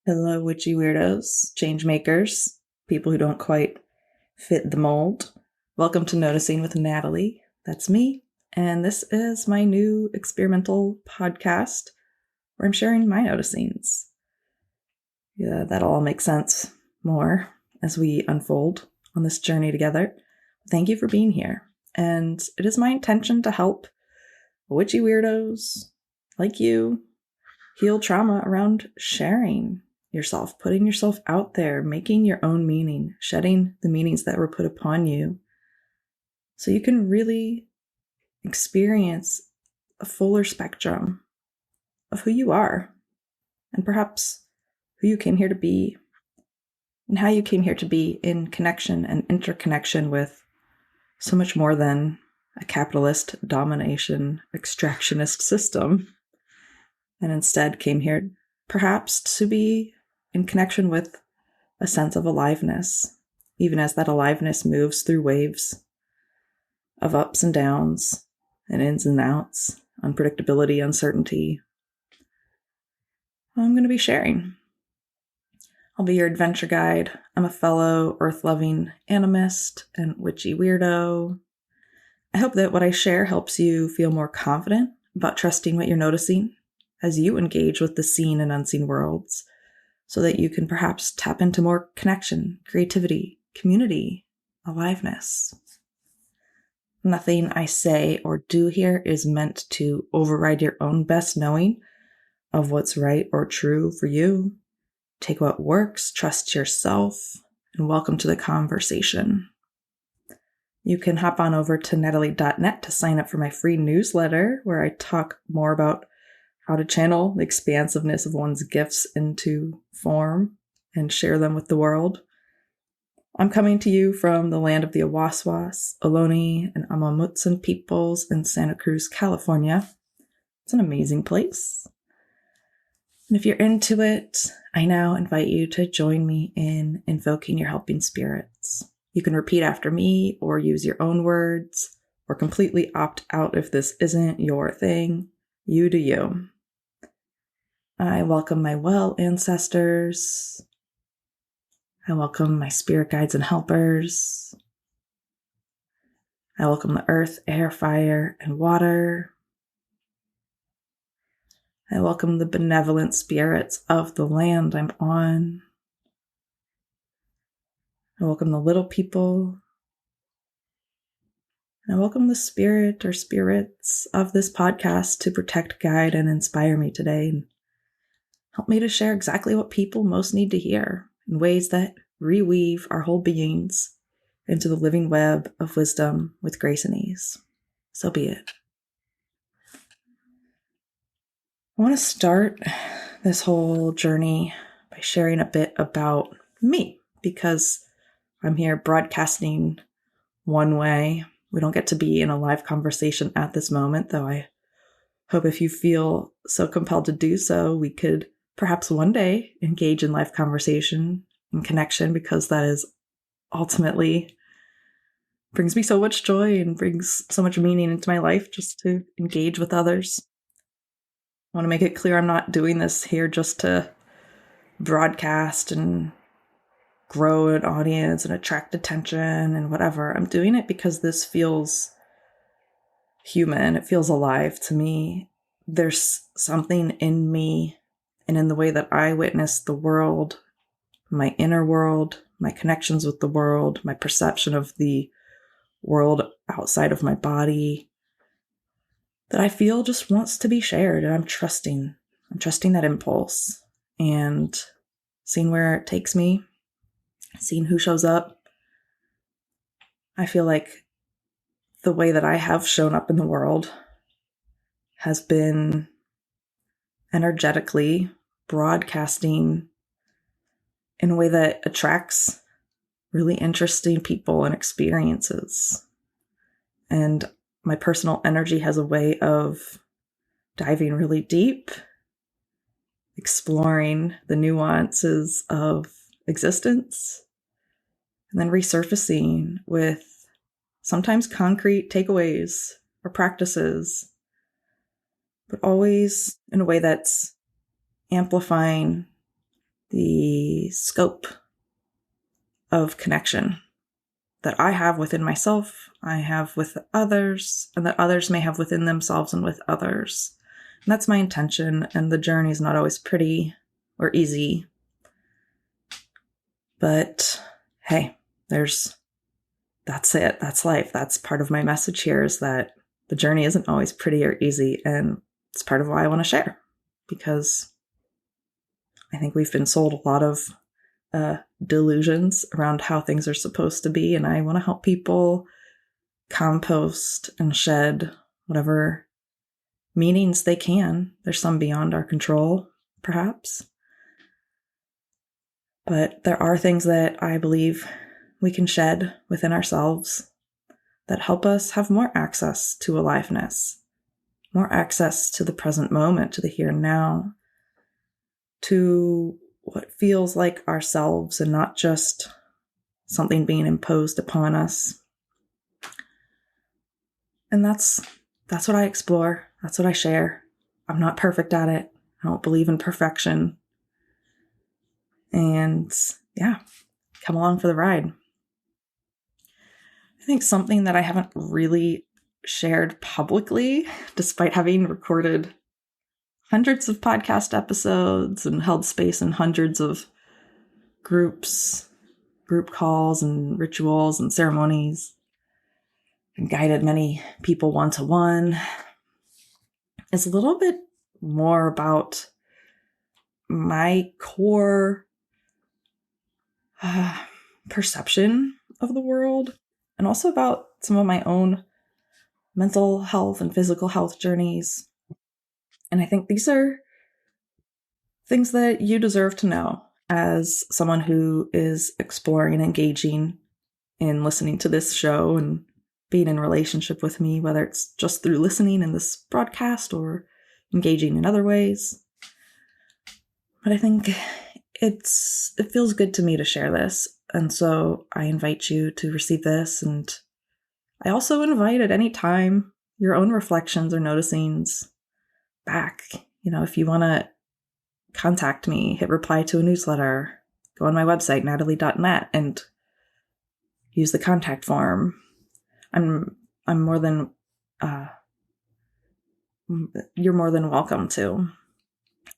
Hello, witchy weirdos, change makers, people who don't quite fit the mold. Welcome to Noticing with Natalie. That's me. And this is my new experimental podcast where I'm sharing my noticings. Yeah, that'll all make sense more as we unfold on this journey together. Thank you for being here. And it is my intention to help witchy weirdos like you heal trauma around sharing yourself, putting yourself out there, making your own meaning, shedding the meanings that were put upon you, so you can really experience a fuller spectrum of who you are, and perhaps who you came here to be, and how you came here to be in connection and interconnection with so much more than a capitalist domination extractionist system, and instead came here perhaps to be in connection with a sense of aliveness, even as that aliveness moves through waves of ups and downs and ins and outs, unpredictability, uncertainty. I'm going to be sharing. I'll be your adventure guide. I'm a fellow earth-loving animist and witchy weirdo. I hope that what I share helps you feel more confident about trusting what you're noticing as you engage with the seen and unseen worlds, so that you can perhaps tap into more connection, creativity, community, aliveness. Nothing I say or do here is meant to override your own best knowing of what's right or true for you. Take what works, trust yourself, and welcome to the conversation. You can hop on over to natalie.net to sign up for my free newsletter, where I talk more about how to channel the expansiveness of one's gifts into form and share them with the world. I'm coming to you from the land of the Awaswas, Ohlone, and Amamutsan peoples in Santa Cruz, California. It's an amazing place. And if you're into it, I now invite you to join me in invoking your helping spirits. You can repeat after me or use your own words, or completely opt out if this isn't your thing. You do you. I welcome my well ancestors. I welcome my spirit guides and helpers. I welcome the earth, air, fire, and water. I welcome the benevolent spirits of the land I'm on. I welcome the little people. And I welcome the spirit or spirits of this podcast to protect, guide, and inspire me today, and help me to share exactly what people most need to hear in ways that reweave our whole beings into the living web of wisdom with grace and ease. So be it. I want to start this whole journey by sharing a bit about me, because I'm here broadcasting one way. We don't get to be in a live conversation at this moment, though I hope if you feel so compelled to do so, we could perhaps one day engage in live conversation and connection, because that is ultimately brings me so much joy and brings so much meaning into my life, just to engage with others. I want to make it clear I'm not doing this here just to broadcast and grow an audience and attract attention and whatever. I'm doing it because this feels human. It feels alive to me. There's something in me and in the way that I witness the world, my inner world, my connections with the world, my perception of the world outside of my body, that I feel just wants to be shared. And I'm trusting that impulse and seeing where it takes me, seeing who shows up. I feel like the way that I have shown up in the world has been energetically broadcasting in a way that attracts really interesting people and experiences. And my personal energy has a way of diving really deep, exploring the nuances of existence, and then resurfacing with sometimes concrete takeaways or practices, but always in a way that's amplifying the scope of connection that I have within myself, I have with others, and that others may have within themselves and with others. And that's my intention, and the journey is not always pretty or easy. But hey, that's it. That's life. That's part of my message here, is that the journey isn't always pretty or easy, and it's part of why I want to share, because I think we've been sold a lot of delusions around how things are supposed to be, and I want to help people compost and shed whatever meanings they can. There's some beyond our control, perhaps, but there are things that I believe we can shed within ourselves that help us have more access to aliveness, more access to the present moment, to the here and now, to what feels like ourselves and not just something being imposed upon us. And that's what I explore. That's what I share. I'm not perfect at it. I don't believe in perfection. And yeah, come along for the ride. I think something that I haven't really shared publicly, despite having recorded hundreds of podcast episodes and held space in hundreds of group calls and rituals and ceremonies, and guided many people one-to-one, is a little bit more about my core perception of the world, and also about some of my own mental health and physical health journeys. And I think these are things that you deserve to know as someone who is exploring and engaging in listening to this show and being in relationship with me, whether it's just through listening in this broadcast or engaging in other ways. But I think it feels good to me to share this. And so I invite you to receive this. And I also invite at any time your own reflections or noticings back. If you want to contact me, hit reply to a newsletter, go on my website, natalie.net, and use the contact form. I'm more than, you're more than welcome to.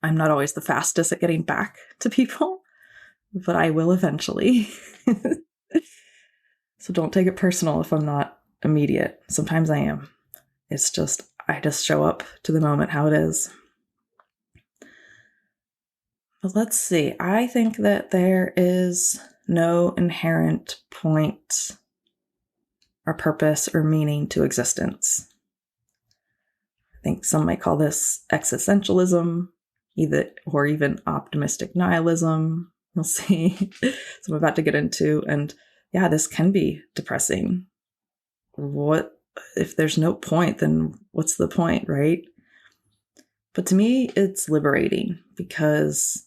I'm not always the fastest at getting back to people, but I will eventually. So don't take it personal if I'm not immediate. Sometimes I am. I just show up to the moment how it is. But let's see. I think that there is no inherent point or purpose or meaning to existence. I think some might call this existentialism, or even optimistic nihilism. We'll see. So I'm about to get into, and yeah, this can be depressing. What if there's no point, then what's the point, right? But to me, it's liberating because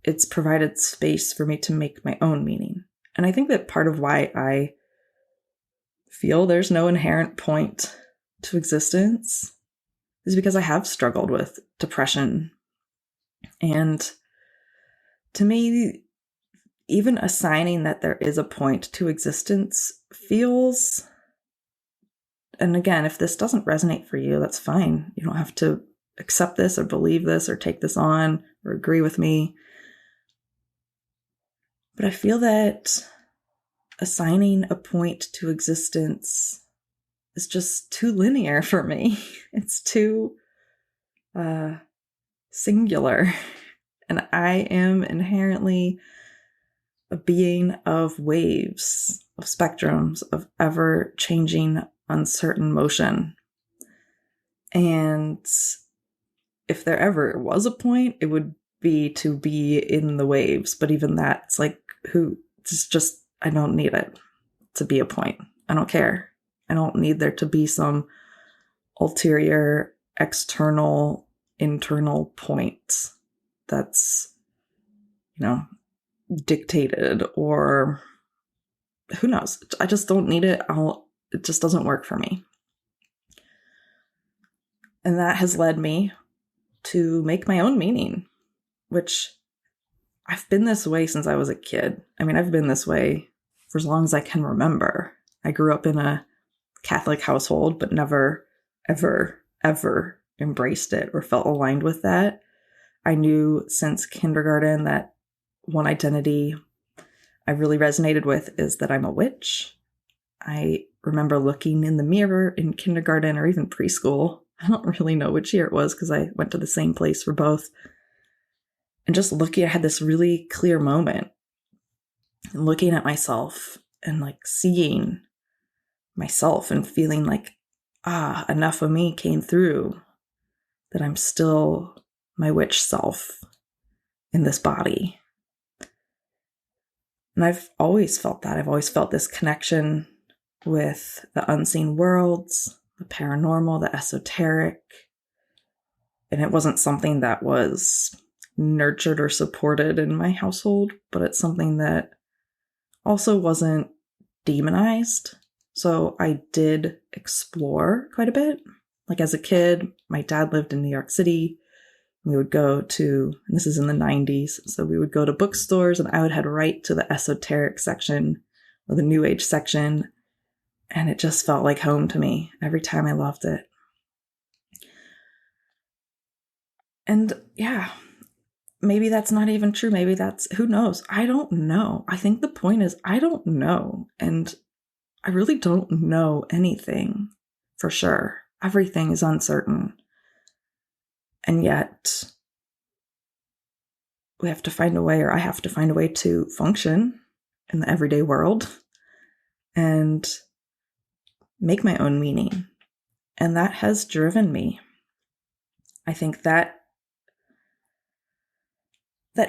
it's provided space for me to make my own meaning. And I think that part of why I feel there's no inherent point to existence is because I have struggled with depression. And to me, even assigning that there is a point to existence feels, and again, if this doesn't resonate for you, that's fine. You don't have to accept this or believe this or take this on or agree with me. But I feel that assigning a point to existence is just too linear for me. It's too singular. And I am inherently a being of waves, of spectrums, of ever-changing, uncertain motion. And if there ever was a point, it would be to be in the waves. But even that, it's like, I don't need it to be a point. I don't care. I don't need there to be some ulterior, external, internal point that's, dictated, or who knows. I just don't need it. It just doesn't work for me. And that has led me to make my own meaning, which I've been this way since I was a kid. I mean, I've been this way for as long as I can remember. I grew up in a Catholic household, but never, ever, ever embraced it or felt aligned with that. I knew since kindergarten that one identity I really resonated with is that I'm a witch. I remember looking in the mirror in kindergarten or even preschool. I don't really know which year it was because I went to the same place for both. And just looking, I had this really clear moment and looking at myself and like seeing myself and feeling like, enough of me came through, that I'm still my witch self in this body. And I've always felt that. I've always felt this connection with the unseen worlds, the paranormal, the esoteric. And it wasn't something that was nurtured or supported in my household, but it's something that also wasn't demonized. So I did explore quite a bit. Like as a kid, my dad lived in New York City. We would go to, and this is in the 90s, so we would go to bookstores and I would head right to the esoteric section or the New Age section. And it just felt like home to me every time. I loved it. And yeah, maybe that's not even true. Maybe that's, who knows? I don't know. I think the point is I don't know. And I really don't know anything for sure. Everything is uncertain. And yet we have to find a way, or I have to find a way to function in the everyday world and make my own meaning. And that has driven me. I think that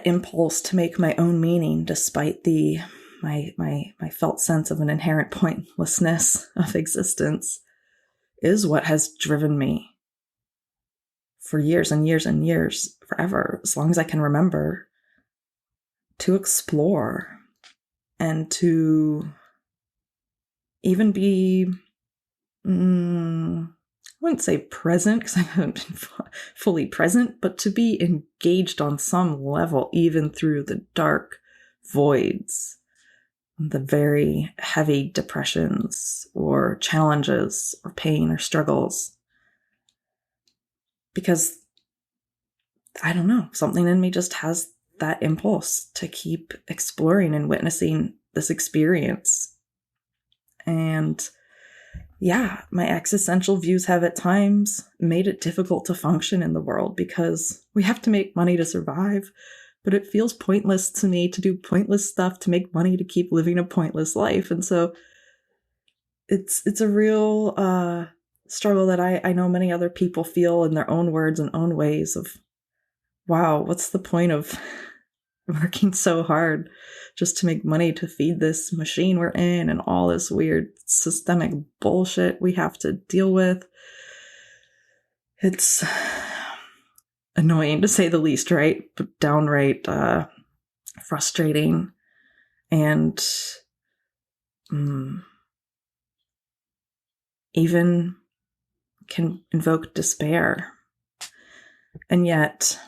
impulse to make my own meaning, despite my felt sense of an inherent pointlessness of existence, is what has driven me for years and years and years, forever, as long as I can remember, to explore and to even be, I wouldn't say present because I haven't been fully present, but to be engaged on some level, even through the dark voids, the very heavy depressions or challenges or pain or struggles. Because, I don't know, something in me just has that impulse to keep exploring and witnessing this experience. And yeah, my existential views have at times made it difficult to function in the world because we have to make money to survive, but it feels pointless to me to do pointless stuff to make money to keep living a pointless life. And so it's a real struggle that I know many other people feel in their own words and own ways of, wow, what's the point of working so hard just to make money to feed this machine we're in and all this weird systemic bullshit we have to deal with? It's annoying to say the least, right? But downright frustrating and even can invoke despair. And yet,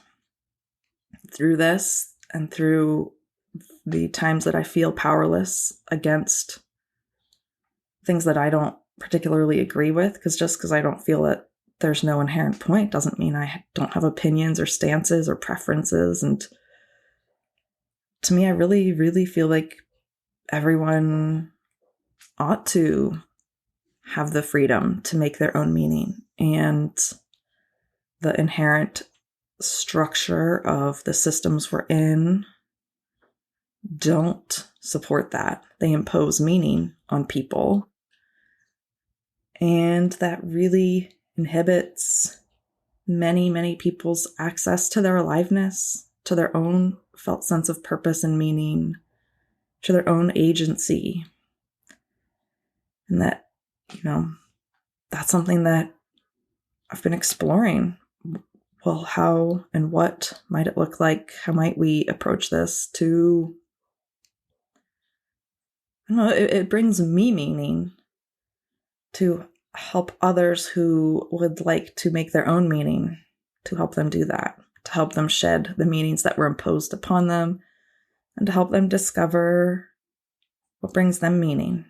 through this and through the times that I feel powerless against things that I don't particularly agree with, because just because I don't feel that there's no inherent point doesn't mean I don't have opinions or stances or preferences. And to me, I really, really feel like everyone ought to have the freedom to make their own meaning, and the inherent structure of the systems we're in don't support that. They impose meaning on people, and that really inhibits many, many people's access to their aliveness, to their own felt sense of purpose and meaning, to their own agency. And that, that's something that I've been exploring. Well, how and what might it look like? How might we approach this to, I don't know, it brings me meaning to help others who would like to make their own meaning, to help them do that, to help them shed the meanings that were imposed upon them, and to help them discover what brings them meaning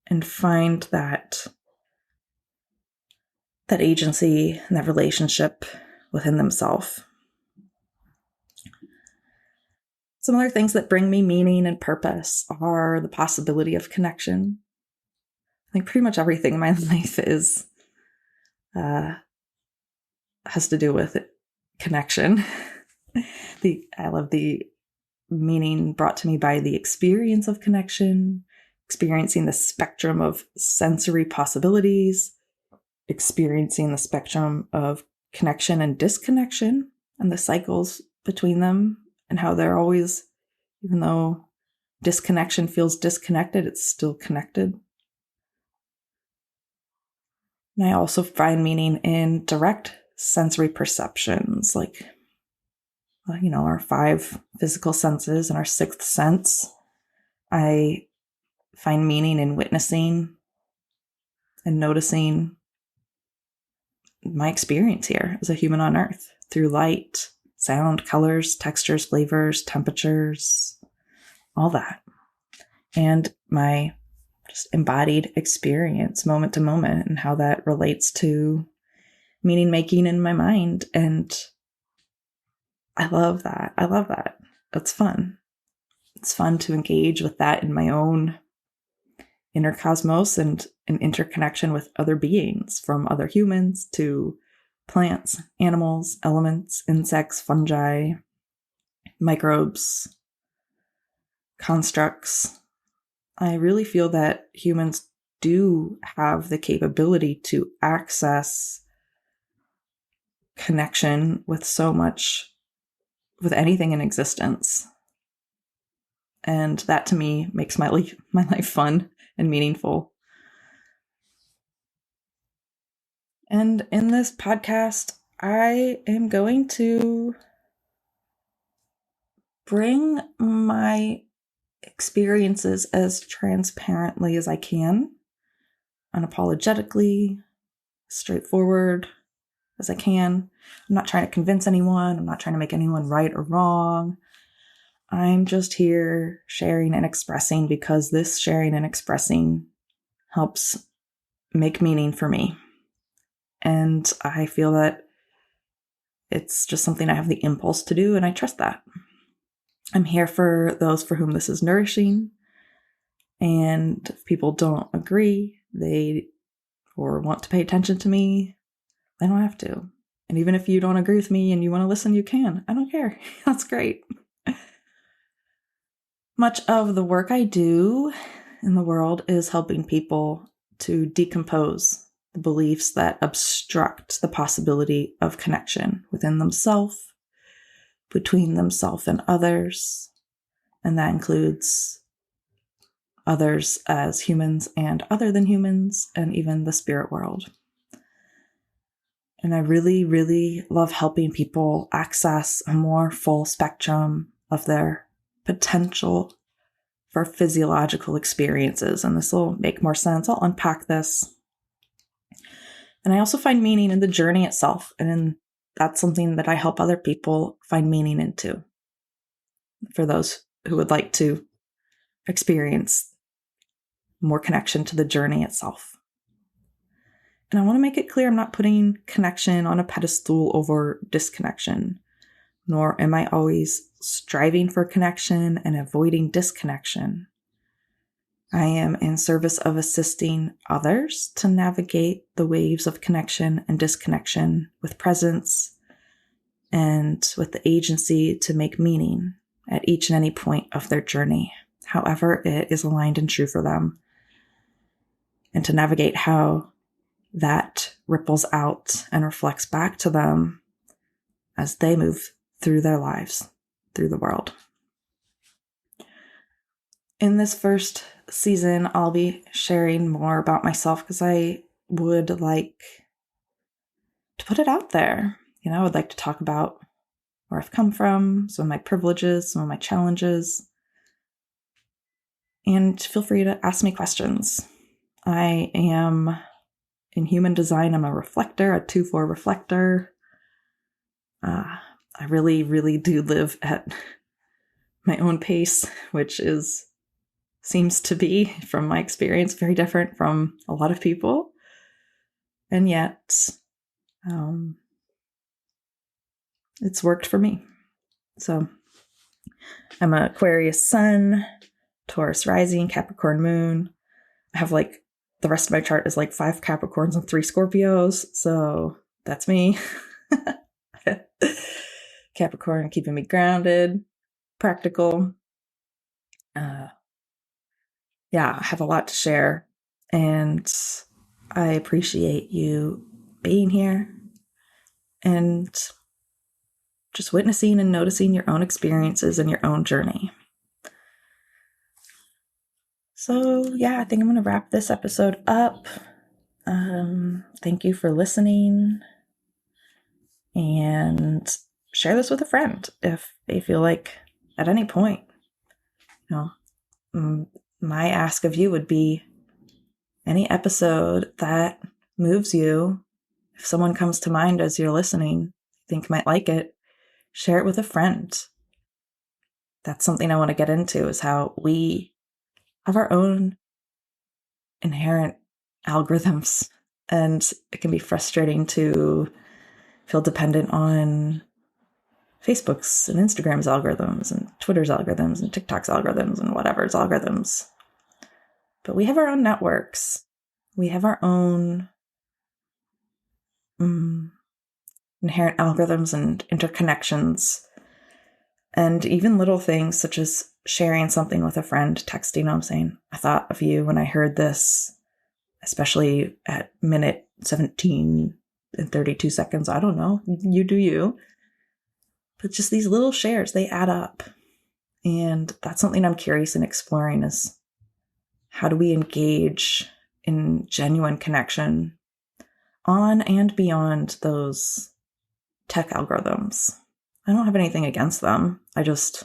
and find that agency and that relationship within themselves. Some other things that bring me meaning and purpose are the possibility of connection. I think pretty much everything in my life has to do with connection. I love the meaning brought to me by the experience of connection, experiencing the spectrum of sensory possibilities, experiencing the spectrum of connection and disconnection, and the cycles between them, and how they're always, even though disconnection feels disconnected, it's still connected. And I also find meaning in direct sensory perceptions, like, our 5 physical senses and our 6th sense. I find meaning in witnessing and noticing my experience here as a human on Earth through light, sound, colors, textures, flavors, temperatures, all that. And my just embodied experience moment to moment and how that relates to meaning making in my mind. And I love that. It's fun. It's fun to engage with that in my own inner cosmos and an interconnection with other beings, from other humans to plants, animals, elements, insects, fungi, microbes, constructs. I really feel that humans do have the capability to access connection with so much, with anything in existence. And that to me makes my life fun and meaningful. And in this podcast, I am going to bring my experiences as transparently as I can, unapologetically, straightforward as I can. I'm not trying to convince anyone. I'm not trying to make anyone right or wrong. I'm just here sharing and expressing because this sharing and expressing helps make meaning for me. And I feel that it's just something I have the impulse to do, and I trust that. I'm here for those for whom this is nourishing. And if people don't agree, or want to pay attention to me, they don't have to. And even if you don't agree with me and you want to listen, you can. I don't care. That's great. Much of the work I do in the world is helping people to decompose the beliefs that obstruct the possibility of connection within themselves, between themselves and others. And that includes others as humans and other than humans, and even the spirit world. And I really, really love helping people access a more full spectrum of their potential for physiological experiences. And this will make more sense. I'll unpack this. And I also find meaning in the journey itself. And that's something that I help other people find meaning into, for those who would like to experience more connection to the journey itself. And I want to make it clear I'm not putting connection on a pedestal over disconnection, nor am I always striving for connection and avoiding disconnection. I am in service of assisting others to navigate the waves of connection and disconnection with presence and with the agency to make meaning at each and any point of their journey, however it is aligned and true for them, and to navigate how that ripples out and reflects back to them as they move through their lives, through the world. In this first season, I'll be sharing more about myself because I would like to put it out there. I would like to talk about where I've come from, some of my privileges, some of my challenges. And feel free to ask me questions. I am in human design. I'm a reflector, a 2-4 reflector. I really, really do live at my own pace, which seems to be, from my experience, very different from a lot of people. And yet, it's worked for me. So I'm an Aquarius sun, Taurus rising, Capricorn moon. I have the rest of my chart is 5 Capricorns and 3 Scorpios. So that's me. Capricorn keeping me grounded, practical. Yeah, I have a lot to share, and I appreciate you being here and just witnessing and noticing your own experiences and your own journey. So yeah, I think I'm going to wrap this episode up. Thank you for listening, and share this with a friend if they feel like at any point, my ask of you would be any episode that moves you. If someone comes to mind as you're listening, think might like it, share it with a friend. That's something I want to get into, is how we have our own inherent algorithms, and it can be frustrating to feel dependent on Facebook's and Instagram's algorithms and Twitter's algorithms and TikTok's algorithms and whatever's algorithms. But we have our own networks. We have our own inherent algorithms and interconnections. And even little things such as sharing something with a friend, texting them saying, I thought of you when I heard this, especially at minute 17 and 32 seconds. I don't know. You do you. But just these little shares, they add up. And that's something I'm curious in exploring, is how do we engage in genuine connection on and beyond those tech algorithms? I don't have anything against them. I just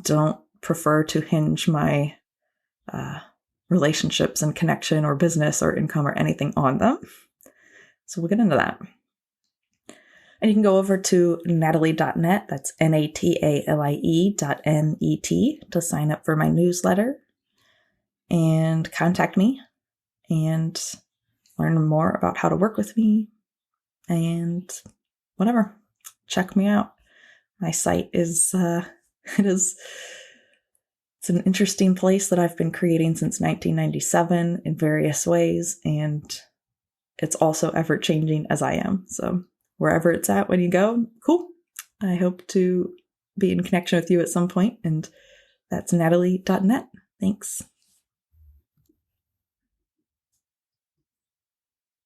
don't prefer to hinge my relationships and connection or business or income or anything on them. So we'll get into that. And you can go over to natalie.net, that's natalie.net, to sign up for my newsletter and contact me and learn more about how to work with me and whatever. Check me out. My site is, it's an interesting place that I've been creating since 1997 in various ways, and it's also ever changing as I am. So wherever it's at when you go, cool. I hope to be in connection with you at some point, and that's natalie.net. Thanks.